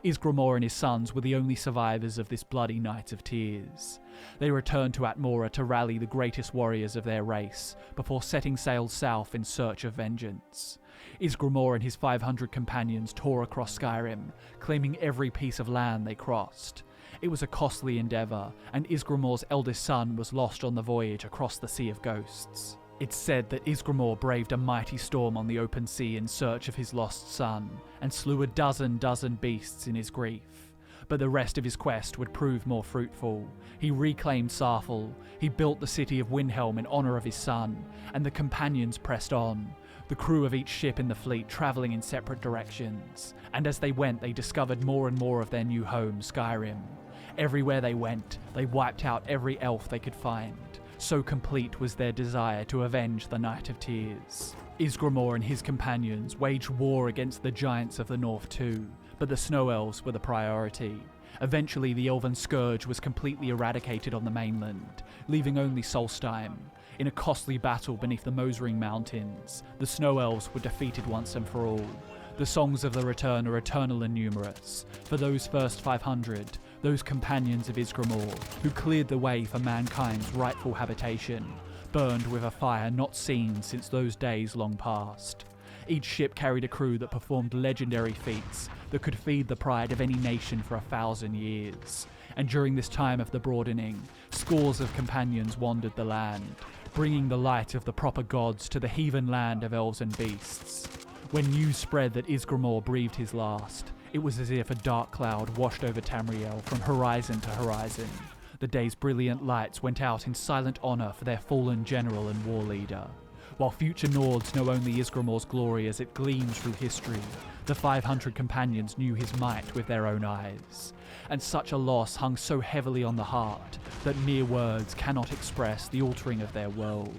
Ysgramor and his sons were the only survivors of this bloody night of tears. They returned to Atmora to rally the greatest warriors of their race, before setting sail south in search of vengeance. Ysgramor and his 500 companions tore across Skyrim, claiming every piece of land they crossed. It was a costly endeavour, and Ysgramor's eldest son was lost on the voyage across the Sea of Ghosts. It's said that Ysgramor braved a mighty storm on the open sea in search of his lost son, and slew a dozen beasts in his grief. But the rest of his quest would prove more fruitful. He reclaimed Sarfell, he built the city of Windhelm in honour of his son, and the companions pressed on, the crew of each ship in the fleet travelling in separate directions. And as they went, they discovered more and more of their new home, Skyrim. Everywhere they went, they wiped out every elf they could find. So complete was their desire to avenge the Night of Tears. Ysgramor and his companions waged war against the giants of the north too, but the snow elves were the priority. Eventually the elven scourge was completely eradicated on the mainland, leaving only Solstheim. In a costly battle beneath the Mosering Mountains, the snow elves were defeated once and for all. The songs of the return are eternal and numerous. For those first 500, those companions of Ysgramor, who cleared the way for mankind's rightful habitation, burned with a fire not seen since those days long past. Each ship carried a crew that performed legendary feats that could feed the pride of any nation for 1,000 years. And during this time of the broadening, scores of companions wandered the land, bringing the light of the proper gods to the heathen land of elves and beasts. When news spread that Ysgramor breathed his last, it was as if a dark cloud washed over Tamriel from horizon to horizon. The day's brilliant lights went out in silent honour for their fallen general and war leader. While future Nords know only Ysgramor's glory as it gleams through history, the 500 companions knew his might with their own eyes. And such a loss hung so heavily on the heart that mere words cannot express the altering of their world.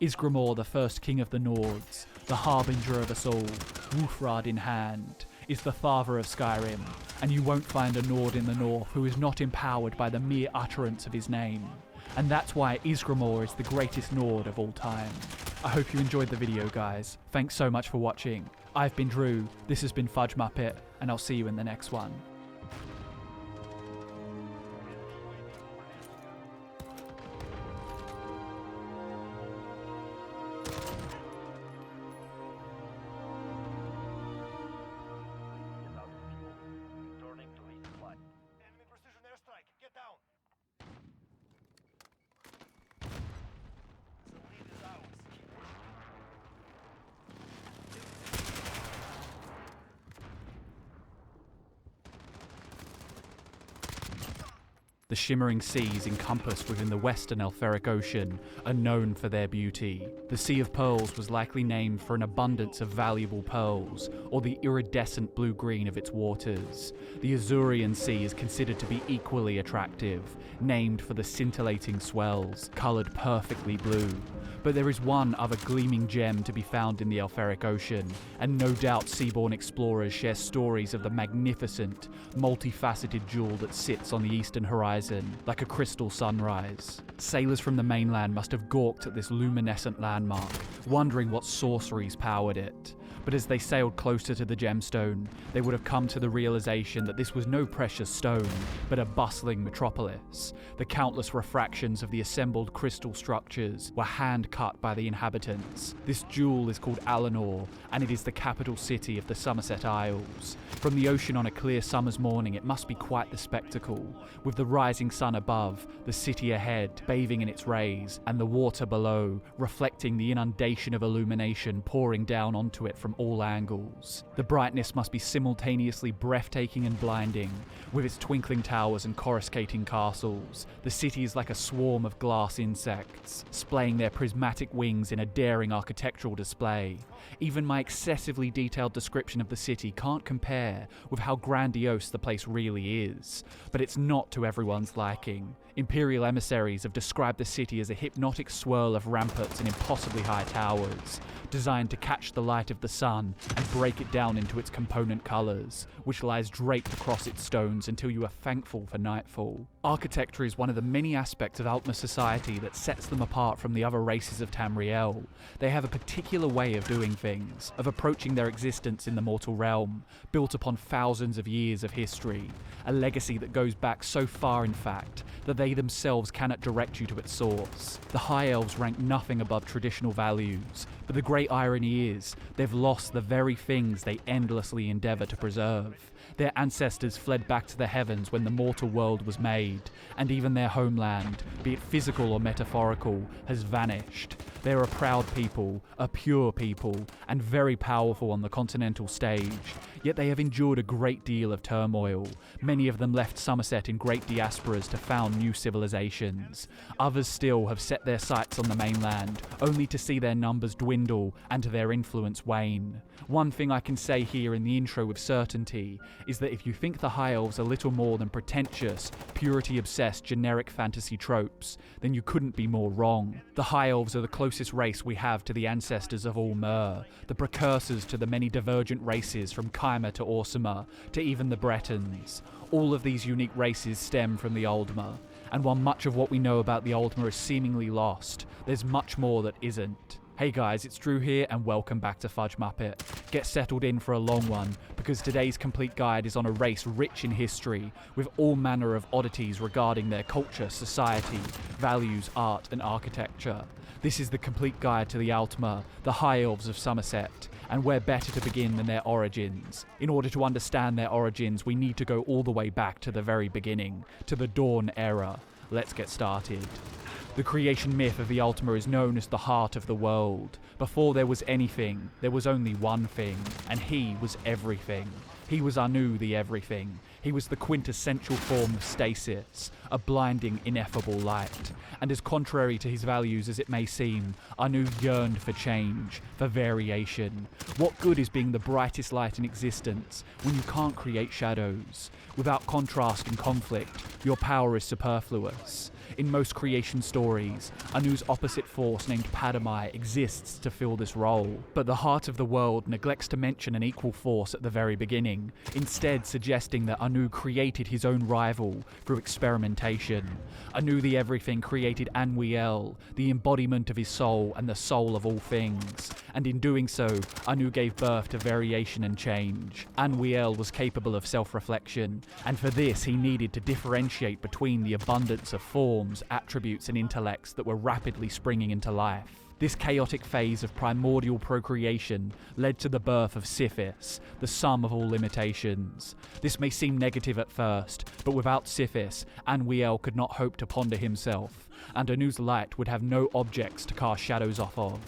Ysgramor, the first king of the Nords, the harbinger of us all, Wulfrad in hand, is the father of Skyrim, and you won't find a Nord in the north who is not empowered by the mere utterance of his name. And that's why Ysgramor is the greatest Nord of all time. I hope you enjoyed the video, guys. Thanks so much for watching. I've been Drew, this has been Fudge Muppet, and I'll see you in the next one. Enemy precision airstrike, get down! The lead is ours. The shimmering seas encompassed within the western Elferic Ocean are known for their beauty. The Sea of Pearls was likely named for an abundance of valuable pearls, or the iridescent blue-green of its waters. The Azurian Sea is considered to be equally attractive, named for the scintillating swells, coloured perfectly blue. But there is one other gleaming gem to be found in the Elferic Ocean, and no doubt seaborne explorers share stories of the magnificent, multifaceted jewel that sits on the eastern horizon like a crystal sunrise. Sailors from the mainland must have gawked at this luminescent landmark, wondering what sorceries powered it. But as they sailed closer to the gemstone, they would have come to the realization that this was no precious stone, but a bustling metropolis. The countless refractions of the assembled crystal structures were hand-cut by the inhabitants. This jewel is called Alinor, and it is the capital city of the Somerset Isles. From the ocean on a clear summer's morning, it must be quite the spectacle, with the rising sun above, the city ahead bathing in its rays, and the water below reflecting the inundation of illumination pouring down onto it from all angles. The brightness must be simultaneously breathtaking and blinding. With its twinkling towers and coruscating castles, the city is like a swarm of glass insects, splaying their prismatic wings in a daring architectural display. Even my excessively detailed description of the city can't compare with how grandiose the place really is. But it's not to everyone's liking. Imperial emissaries have described the city as a hypnotic swirl of ramparts and impossibly high towers, designed to catch the light of the sun and break it down into its component colours, which lies draped across its stones until you are thankful for nightfall. Architecture is one of the many aspects of Altmer society that sets them apart from the other races of Tamriel. They have a particular way of doing things, of approaching their existence in the mortal realm, built upon thousands of years of history, a legacy that goes back so far in fact, that they themselves cannot direct you to its source. The High Elves rank nothing above traditional values, but the great irony is, they've lost the very things they endlessly endeavour to preserve. Their ancestors fled back to the heavens when the mortal world was made, and even their homeland, be it physical or metaphorical, has vanished. They're a proud people, a pure people, and very powerful on the continental stage, yet they have endured a great deal of turmoil. Many of them left Somerset in great diasporas to found new civilizations. Others still have set their sights on the mainland, only to see their numbers dwindle and their influence wane. One thing I can say here in the intro with certainty is that if you think the High Elves are little more than pretentious, purity-obsessed generic fantasy tropes, then you couldn't be more wrong. The High Elves are the closest race we have to the ancestors of all Mer, the precursors to the many divergent races from Khymer to Orsimer, to even the Bretons. All of these unique races stem from the Aldmer, and while much of what we know about the Aldmer is seemingly lost, there's much more that isn't. Hey guys, it's Drew here and welcome back to Fudge Muppet. Get settled in for a long one, because today's complete guide is on a race rich in history, with all manner of oddities regarding their culture, society, values, art and architecture. This is the complete guide to the Altmer, the High Elves of Somerset, and where better to begin than their origins. In order to understand their origins, we need to go all the way back to the very beginning, to the Dawn era. Let's get started. The creation myth of the Altmer is known as the heart of the world. Before there was anything, there was only one thing, and he was everything. He was Anu the everything. He was the quintessential form of stasis, a blinding, ineffable light. And as contrary to his values as it may seem, Anu yearned for change, for variation. What good is being the brightest light in existence when you can't create shadows? Without contrast and conflict, your power is superfluous. In most creation stories, Anu's opposite force named Padamai exists to fill this role, but the heart of the world neglects to mention an equal force at the very beginning, instead suggesting that Anu created his own rival through experimentation. Anu the Everything created Anwiel, the embodiment of his soul and the soul of all things, and in doing so, Anu gave birth to variation and change. Anwiel was capable of self-reflection, and for this he needed to differentiate between the abundance of forms, attributes and intellects that were rapidly springing into life. This chaotic phase of primordial procreation led to the birth of Sithis, the sum of all limitations. This may seem negative at first, but without Sithis, Anwiel could not hope to ponder himself, and Anu's light would have no objects to cast shadows off of.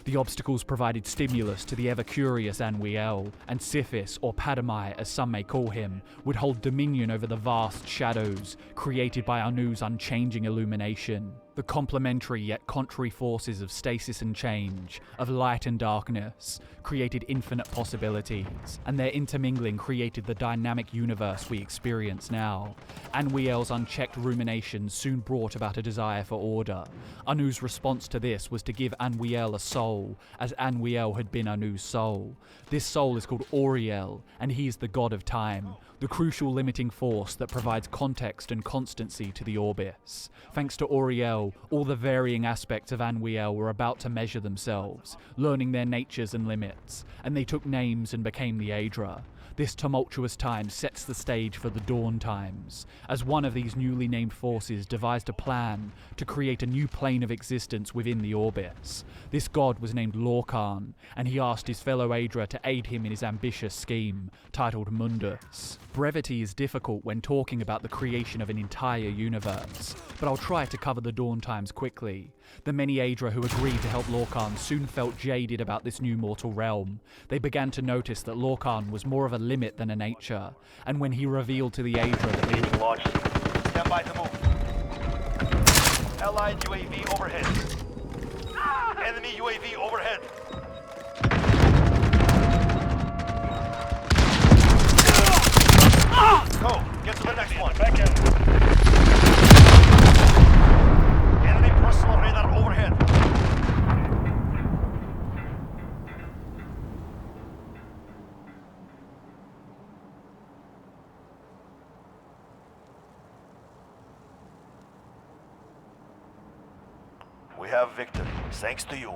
The obstacles provided stimulus to the ever-curious Anwiel, and Sithis, or Padamai as some may call him, would hold dominion over the vast shadows created by Anu's unchanging illumination. The complementary yet contrary forces of stasis and change, of light and darkness, created infinite possibilities, and their intermingling created the dynamic universe we experience now. Anwiel's unchecked ruminations soon brought about a desire for order. Anu's response to this was to give Anwiel a soul, as Anwiel had been Anu's soul. This soul is called Auriel, and he is the god of time, the crucial limiting force that provides context and constancy to the Orbis. Thanks to Auriel, all the varying aspects of Anwiel were about to measure themselves, learning their natures and limits, and they took names and became the Aedra. This tumultuous time sets the stage for the Dawn times, as one of these newly named forces devised a plan to create a new plane of existence within the Orbis. This god was named Lorcan, and he asked his fellow Aedra to aid him in his ambitious scheme, titled Mundus. Brevity is difficult when talking about the creation of an entire universe, but I'll try to cover the Dawn times quickly. The many Aedra who agreed to help Lorcan soon felt jaded about this new mortal realm. They began to notice that Lorcan was more of a limit than a nature, and when he revealed to the Aedra that they Launch. Stand by to move. Allied UAV overhead. Enemy UAV overhead. Go. Get to the next one. Back in. Enemy personal radar overhead. have victory, thanks to you.